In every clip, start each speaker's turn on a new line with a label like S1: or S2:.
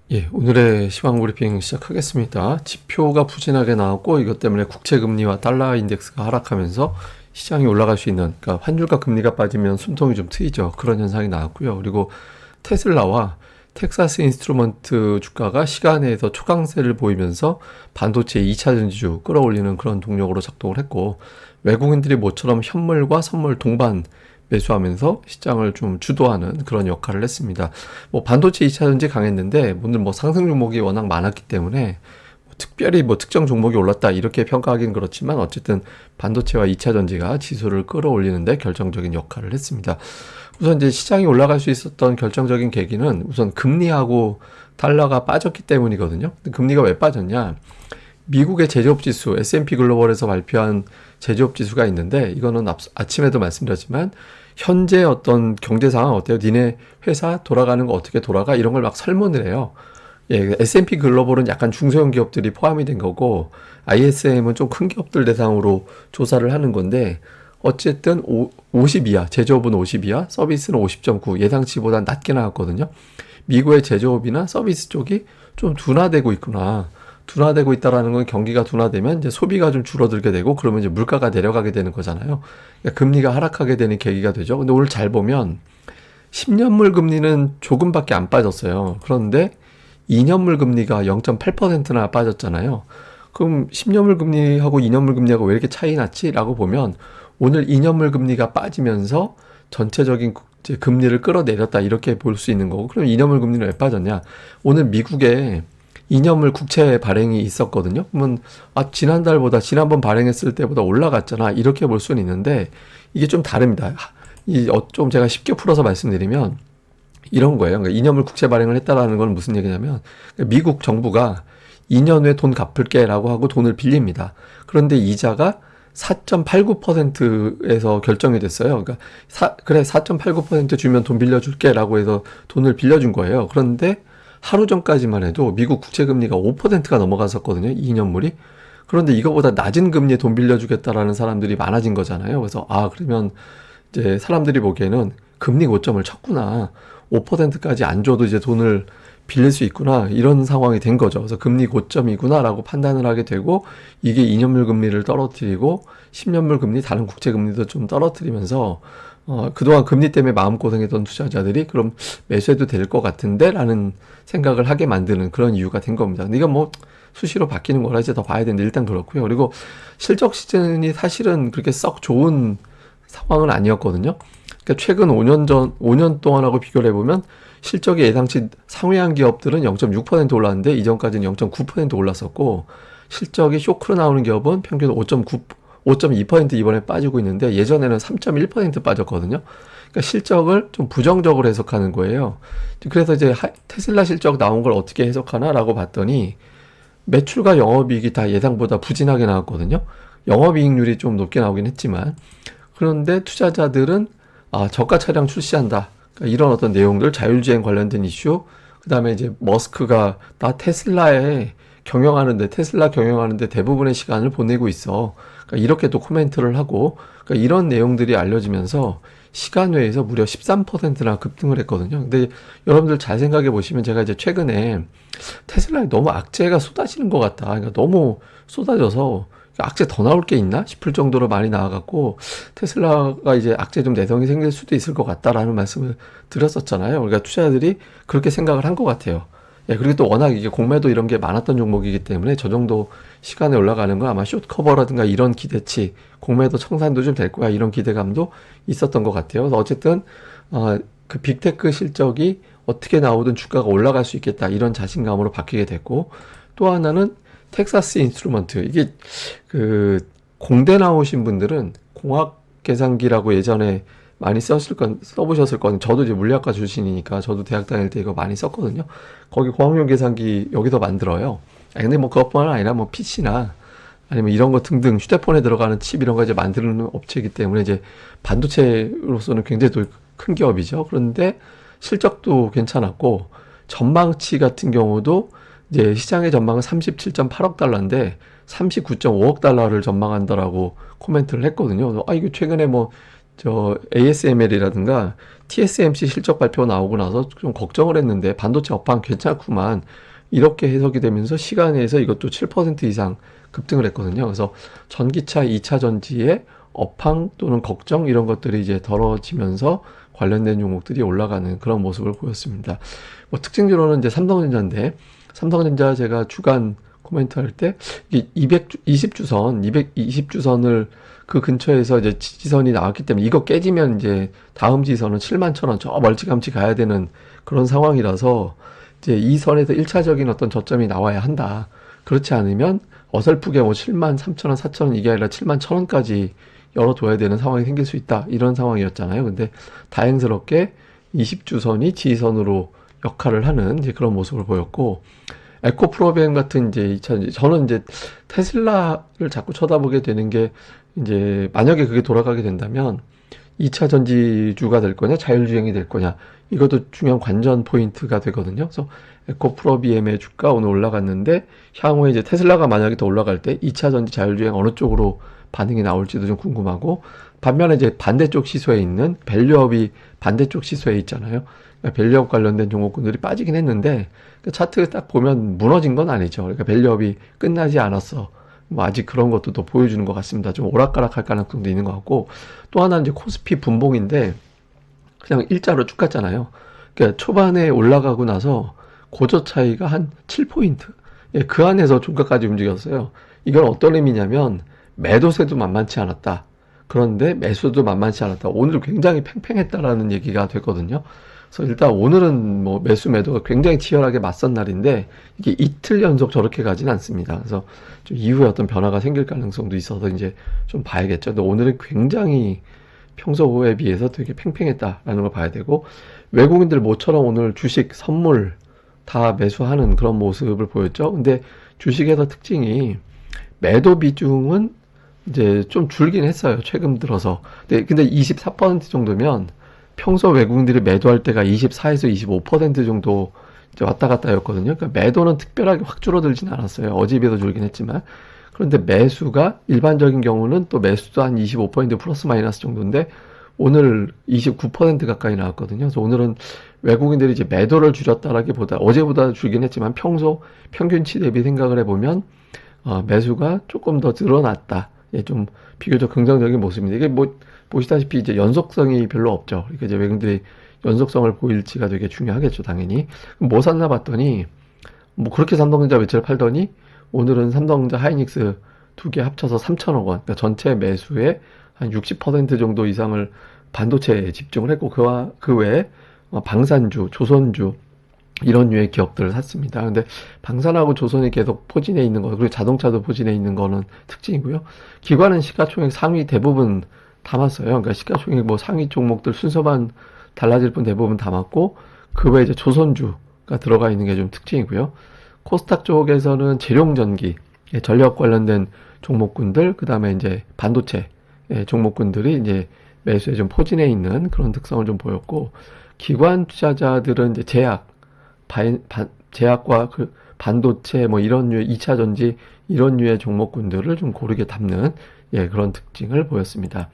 S1: 예, 오늘의 시황 브리핑 시작하겠습니다. 지표가 부진하게 나왔고 이것 때문에 국채 금리와 달러 인덱스가 하락하면서 시장이 올라갈 수 있는, 그러니까 환율과 금리가 빠지면 숨통이 좀 트이죠. 그런 현상이 나왔고요. 그리고 테슬라와 텍사스 인스트루먼트 주가가 시간에서 초강세를 보이면서 반도체 2차 전지주 끌어올리는 그런 동력으로 작동을 했고, 외국인들이 모처럼 현물과 선물 동반 매수하면서 시장을 좀 주도하는 그런 역할을 했습니다. 뭐 반도체 2차 전지 강했는데 오늘 뭐 상승 종목이 워낙 많았기 때문에 특별히 뭐 특정 종목이 올랐다 이렇게 평가하기는 그렇지만 어쨌든 반도체와 2차 전지가 지수를 끌어올리는데 결정적인 역할을 했습니다. 우선 이제 시장이 올라갈 수 있었던 결정적인 계기는 우선 금리하고 달러가 빠졌기 때문이거든요. 금리가 왜 빠졌냐? 미국의 제조업 지수 S&P 글로벌에서 발표한 제조업 지수가 있는데, 이거는 아침에도 말씀드렸지만 현재 어떤 경제 상황 어때요? 니네 회사 돌아가는 거 어떻게 돌아가? 이런 걸 막 설문을 해요. 예, S&P 글로벌은 약간 중소형 기업들이 포함이 된 거고, ISM은 좀 큰 기업들 대상으로 조사를 하는 건데, 어쨌든 50 이하, 제조업은 50 이하, 서비스는 50.9, 예상치보다 낮게 나왔거든요. 미국의 제조업이나 서비스 쪽이 좀 둔화되고 있구나. 둔화되고 있다라는 건 경기가 둔화되면 이제 소비가 좀 줄어들게 되고, 그러면 이제 물가가 내려가게 되는 거잖아요. 그러니까 금리가 하락하게 되는 계기가 되죠. 근데 오늘 잘 보면 10년물 금리는 조금밖에 안 빠졌어요. 그런데 2년물 금리가 0.8%나 빠졌잖아요. 그럼 10년물 금리하고 2년물 금리하고 왜 이렇게 차이 났지? 라고 보면 오늘 2년물 금리가 빠지면서 전체적인 이제 금리를 끌어내렸다 이렇게 볼 수 있는 거고, 그럼 2년물 금리는 왜 빠졌냐? 오늘 미국에 2년물 국채 발행이 있었거든요. 그러면 지난달보다 지난번 발행했을 때보다 올라갔잖아 이렇게 볼 수는 있는데, 이게 좀 다릅니다. 좀 제가 쉽게 풀어서 말씀드리면 이런 거예요. 그러니까 2년물 국채 발행을 했다라는 건 무슨 얘기냐면, 미국 정부가 2년 후에 돈 갚을게라고 하고 돈을 빌립니다. 그런데 이자가 4.89%에서 결정이 됐어요. 그러니까 그래 4.89% 주면 돈 빌려줄게라고 해서 돈을 빌려준 거예요. 그런데 하루 전까지만 해도 미국 국채 금리가 5%가 넘어갔었거든요. 2년물이. 그런데 이거보다 낮은 금리에 돈 빌려주겠다라는 사람들이 많아진 거잖아요. 그래서 그러면 이제 사람들이 보기에는 금리 고점을 쳤구나. 5%까지 안 줘도 이제 돈을 빌릴 수 있구나. 이런 상황이 된 거죠. 그래서 금리 고점이구나라고 판단을 하게 되고, 이게 2년물 금리를 떨어뜨리고 10년물 금리, 다른 국채 금리도 좀 떨어뜨리면서 그동안 금리 때문에 마음고생했던 투자자들이 그럼 매수해도 될 것 같은데? 라는 생각을 하게 만드는 그런 이유가 된 겁니다. 근데 이건 뭐 수시로 바뀌는 거라 이제 더 봐야 되는데 일단 그렇고요. 그리고 실적 시즌이 사실은 그렇게 썩 좋은 상황은 아니었거든요. 그러니까 최근 5년 동안하고 비교를 해보면 실적이 예상치 상회한 기업들은 0.6% 올랐는데 이전까지는 0.9% 올랐었고, 실적이 쇼크로 나오는 기업은 평균 5.2% 이번에 빠지고 있는데 예전에는 3.1% 빠졌거든요. 그러니까 실적을 좀 부정적으로 해석하는 거예요. 그래서 이제 테슬라 실적 나온 걸 어떻게 해석하나라고 봤더니 매출과 영업이익이 다 예상보다 부진하게 나왔거든요. 영업이익률이 좀 높게 나오긴 했지만, 그런데 투자자들은 저가 차량 출시한다, 그러니까 이런 어떤 내용들, 자율주행 관련된 이슈, 그 다음에 이제 머스크가 나 테슬라 경영하는데 대부분의 시간을 보내고 있어, 그러니까 이렇게 또 코멘트를 하고, 그러니까 이런 내용들이 알려지면서 시간 외에서 무려 13%나 급등을 했거든요. 근데 여러분들 잘 생각해 보시면, 제가 이제 최근에 테슬라에 너무 악재가 쏟아지는 것 같다, 그러니까 너무 쏟아져서 악재 더 나올 게 있나 싶을 정도로 많이 나와갖고, 테슬라가 이제 악재 좀 내성이 생길 수도 있을 것 같다라는 말씀을 드렸었잖아요. 그러니까 투자자들이 그렇게 생각을 한 것 같아요. 예, 그리고 또 워낙 이게 공매도 이런 게 많았던 종목이기 때문에 저 정도 시간에 올라가는 건 아마 숏커버라든가 이런 기대치, 공매도 청산도 좀 될 거야 이런 기대감도 있었던 것 같아요. 그래서 어쨌든 그 빅테크 실적이 어떻게 나오든 주가가 올라갈 수 있겠다 이런 자신감으로 바뀌게 됐고, 또 하나는 텍사스 인스트루먼트, 이게 그 공대 나오신 분들은 공학 계산기라고 예전에 많이 써보셨을 거는, 저도 이제 물리학과 출신이니까 저도 대학 다닐 때 이거 많이 썼거든요. 거기 공학용 계산기 여기서 만들어요. 근데 뭐 그것뿐만 아니라 뭐 PC나 아니면 이런 거 등등 휴대폰에 들어가는 칩 이런 거 이제 만드는 업체이기 때문에 이제 반도체로서는 굉장히 또 큰 기업이죠. 그런데 실적도 괜찮았고, 전망치 같은 경우도 이제 시장의 전망은 37.8억 달러인데 39.5억 달러를 전망한다라고 코멘트를 했거든요. 그래서 이거 최근에 뭐 저 ASML이라든가 TSMC 실적 발표 나오고 나서 좀 걱정을 했는데 반도체 업황 괜찮구만 이렇게 해석이 되면서 시간에서 이것도 7% 이상 급등을 했거든요. 그래서 전기차 2차 전지의 업황 또는 걱정 이런 것들이 이제 덜어지면서 관련된 종목들이 올라가는 그런 모습을 보였습니다. 뭐 특징적으로는 이제 삼성전자인데 삼성전자 제가 주간 코멘트 할 때 이게 220주선, 220주선을 그 근처에서 이제 지지선이 나왔기 때문에 이거 깨지면 이제 다음 지지선은 7만 천 원, 저 멀찌감치 가야 되는 그런 상황이라서 이제 이 선에서 1차적인 어떤 저점이 나와야 한다. 그렇지 않으면 어설프게 뭐 7만 3천 원, 4천 원 이게 아니라 7만 천 원까지 열어둬야 되는 상황이 생길 수 있다. 이런 상황이었잖아요. 근데 다행스럽게 20주선이 지지선으로 역할을 하는 이제 그런 모습을 보였고 에코프로비엠 같은 이제 2차 저는 이제 테슬라를 자꾸 쳐다보게 되는 게 이제 만약에 그게 돌아가게 된다면 2차 전지주가 될 거냐 자율주행이 될 거냐 이것도 중요한 관전 포인트가 되거든요. 그래서 에코프로비엠의 주가 오늘 올라갔는데 향후에 이제 테슬라가 만약에 더 올라갈 때 2차 전지 자율주행 어느 쪽으로 반응이 나올지도 좀 궁금하고 반면에 이제 반대쪽 시소에 있는 밸류업이 반대쪽 시소에 있잖아요. 그러니까 밸류업 관련된 종목군들이 빠지긴 했는데 그 차트 딱 보면 무너진 건 아니죠. 그러니까 밸류업이 끝나지 않았어. 뭐 아직 그런 것도 더 보여주는 것 같습니다. 좀 오락가락할 가능성도 있는 것 같고 또 하나 이제 코스피 분봉인데 그냥 일자로 쭉 갔잖아요. 그러니까 초반에 올라가고 나서 고저 차이가 한 7포인트. 예, 그 안에서 종가까지 움직였어요. 이건 어떤 의미냐면 매도세도 만만치 않았다. 그런데 매수도 만만치 않았다. 오늘 굉장히 팽팽했다라는 얘기가 됐거든요. 그래서 일단 오늘은 뭐 매수 매도가 굉장히 치열하게 맞선 날인데 이게 이틀 연속 저렇게 가진 않습니다. 그래서 좀 이후에 어떤 변화가 생길 가능성도 있어서 이제 좀 봐야겠죠. 근데 오늘은 굉장히 평소에 비해서 되게 팽팽했다라는 걸 봐야 되고 외국인들 모처럼 오늘 주식, 선물 다 매수하는 그런 모습을 보였죠. 근데 주식에서 특징이 매도 비중은 이제 좀 줄긴 했어요. 최근 들어서. 근데 24% 정도면 평소 외국인들이 매도할 때가 24에서 25% 정도 이제 왔다 갔다였거든요. 그러니까 매도는 특별하게 확 줄어들진 않았어요. 어제 비해서 줄긴 했지만. 그런데 매수가 일반적인 경우는 또 매수도 한 25% 플러스 마이너스 정도인데 오늘 29% 가까이 나왔거든요. 그래서 오늘은 외국인들이 이제 매도를 줄였다라기보다 어제보다 줄긴 했지만 평소 평균치 대비 생각을 해보면 매수가 조금 더 늘어났다. 예, 좀 비교적 긍정적인 모습입니다. 이게 뭐 보시다시피 이제 연속성이 별로 없죠. 그러니까 이제 외국인들이 연속성을 보일지가 되게 중요하겠죠, 당연히. 뭐 샀나 봤더니 뭐 그렇게 삼성전자 매체를 팔더니 오늘은 삼성전자 하이닉스 두 개 합쳐서 3천억 원. 그러니까 전체 매수의 한 60% 정도 이상을 반도체에 집중을 했고 그 외에 방산주, 조선주 이런 류의 기업들을 샀습니다. 근데 방산하고 조선이 계속 포진해 있는 거, 그리고 자동차도 포진해 있는 거는 특징이고요. 기관은 시가총액 상위 대부분 담았어요. 그러니까 시가총액 뭐 상위 종목들 순서만 달라질 뿐 대부분 담았고, 그 외에 이제 조선주가 들어가 있는 게 좀 특징이고요. 코스닥 쪽에서는 재룡전기, 전력 관련된 종목군들, 그 다음에 이제 반도체 종목군들이 이제 매수에 좀 포진해 있는 그런 특성을 좀 보였고, 기관 투자자들은 이제 제약과 그 반도체 뭐 이런 류의 2차 전지 이런 류의 종목군들을 좀 고르게 담는 그런 특징을 보였습니다.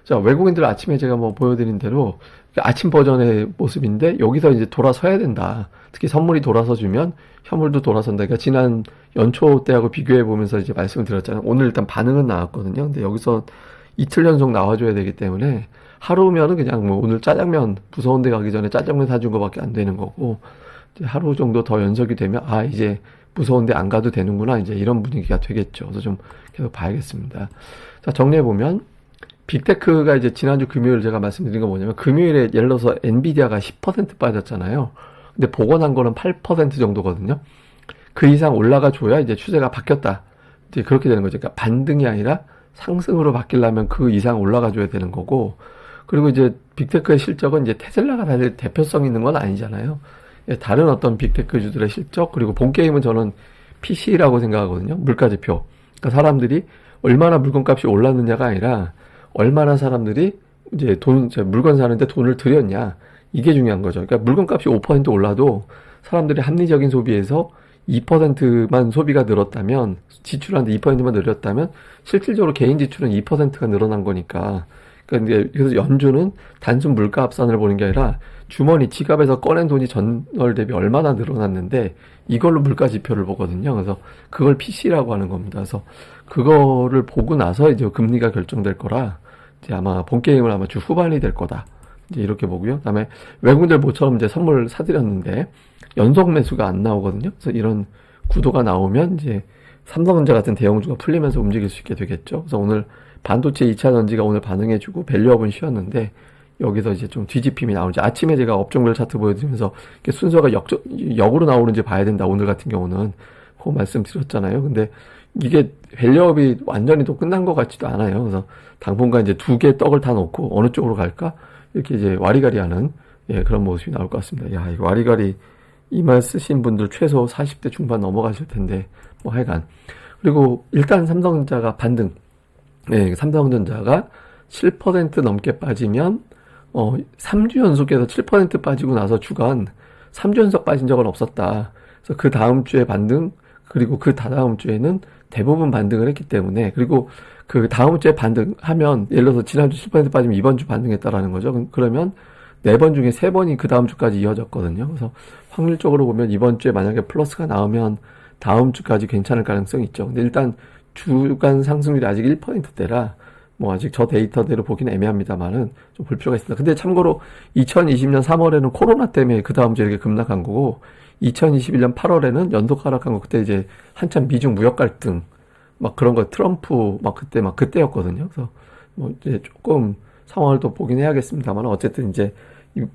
S1: 자, 외국인들 아침에 제가 뭐 보여드린 대로 아침 버전의 모습인데 여기서 이제 돌아서야 된다. 특히 선물이 돌아서 주면 현물도 돌아선다. 그러니까 지난 연초 때하고 비교해 보면서 이제 말씀을 드렸잖아요. 오늘 일단 반응은 나왔거든요. 근데 여기서 이틀 연속 나와줘야 되기 때문에 하루면은 그냥 뭐 오늘 짜장면 무서운 데 가기 전에 짜장면 사준 거밖에 안 되는 거고 이제 하루 정도 더 연속이 되면 이제 무서운 데 안 가도 되는구나 이제 이런 분위기가 되겠죠. 그래서 좀 계속 봐야겠습니다. 자, 정리해 보면 빅테크가 이제 지난주 금요일 제가 말씀드린 거 뭐냐면 금요일에 예를 들어서 엔비디아가 10% 빠졌잖아요. 근데 복원한 거는 8% 정도거든요. 그 이상 올라가 줘야 이제 추세가 바뀌었다. 이제 그렇게 되는 거죠. 그러니까 반등이 아니라 상승으로 바뀌려면 그 이상 올라가 줘야 되는 거고, 그리고 이제 빅테크의 실적은 이제 테슬라가 사실 대표성 있는 건 아니잖아요. 다른 어떤 빅테크주들의 실적, 그리고 본 게임은 저는 PC라고 생각하거든요. 물가지표. 그러니까 사람들이 얼마나 물건값이 올랐느냐가 아니라 얼마나 사람들이 이제 물건 사는데 돈을 들였냐. 이게 중요한 거죠. 그러니까 물건값이 5% 올라도 사람들이 합리적인 소비에서 2%만 소비가 늘었다면, 지출하는데 2%만 늘었다면 실질적으로 개인 지출은 2%가 늘어난 거니까 그러니까 그래서 연준은 단순 물가 합산을 보는 게 아니라 주머니 지갑에서 꺼낸 돈이 전월 대비 얼마나 늘어났는데 이걸로 물가 지표를 보거든요. 그래서 그걸 PC라고 하는 겁니다. 그래서 그거를 보고 나서 이제 금리가 결정될 거라 이제 아마 본 게임은 아마 주 후반이 될 거다. 이제 이렇게 보고요. 그다음에 외국인들 모처럼 이제 선물 사드렸는데 연속 매수가 안 나오거든요. 그래서 이런 구도가 나오면 이제 삼성전자 같은 대형주가 풀리면서 움직일 수 있게 되겠죠. 그래서 오늘 반도체 2차 전지가 오늘 반응해주고 밸류업은 쉬었는데 여기서 이제 좀 뒤집힘이 나오는지 아침에 제가 업종별 차트 보여드리면서 순서가 역으로 나오는지 봐야 된다. 오늘 같은 경우는 그 말씀드렸잖아요. 근데 이게 밸류업이 완전히 또 끝난 것 같지도 않아요. 그래서 당분간 이제 두 개 떡을 다 놓고 어느 쪽으로 갈까 이렇게 이제 와리가리하는 그런 모습이 나올 것 같습니다. 야, 이거 와리가리 이 말 쓰신 분들 최소 40대 중반 넘어가실 텐데 뭐 하여간 그리고 일단 삼성전자가 반등. 삼성전자가 7% 넘게 빠지면 3주 연속해서 7% 빠지고 나서 주간 3주 연속 빠진 적은 없었다. 그래서 그 다음 주에 반등 그리고 그 다다음 주에는 대부분 반등을 했기 때문에 그리고 그 다음 주에 반등하면 예를 들어서 지난주 7% 빠지면 이번 주 반등했다라는 거죠. 그러면 4번 중에 3번이 그 다음 주까지 이어졌거든요. 그래서 확률적으로 보면 이번 주에 만약에 플러스가 나오면 다음 주까지 괜찮을 가능성이 있죠. 근데 일단 주간 상승률이 아직 1%대라 뭐 아직 저 데이터대로 보기는 애매합니다만은 좀 볼 필요가 있습니다. 근데 참고로 2020년 3월에는 코로나 때문에 그 다음 주에 이렇게 급락한 거고 2021년 8월에는 연속 하락한 거 그때 이제 한참 미중 무역 갈등 막 그런 거 트럼프 막 그때였거든요. 그래서 뭐 이제 조금 상황을 또 보긴 해야겠습니다만 어쨌든 이제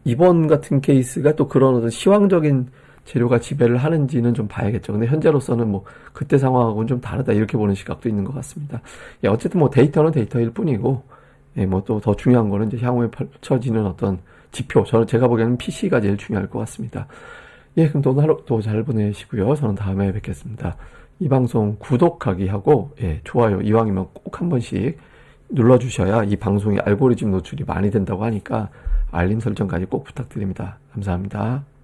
S1: 이번 같은 케이스가 또 그런 어떤 시황적인 재료가 지배를 하는지는 좀 봐야겠죠. 근데 현재로서는 뭐 그때 상황하고는 좀 다르다 이렇게 보는 시각도 있는 것 같습니다. 어쨌든 뭐 데이터는 데이터일 뿐이고 뭐 또 더 중요한 거는 이제 향후에 펼쳐지는 어떤 지표. 제가 보기에는 PC가 제일 중요할 것 같습니다. 그럼 또 오늘 하루도 잘 보내시고요. 저는 다음에 뵙겠습니다. 이 방송 구독하기 하고 좋아요 이왕이면 꼭 한 번씩 눌러주셔야 이 방송이 알고리즘 노출이 많이 된다고 하니까 알림 설정까지 꼭 부탁드립니다. 감사합니다.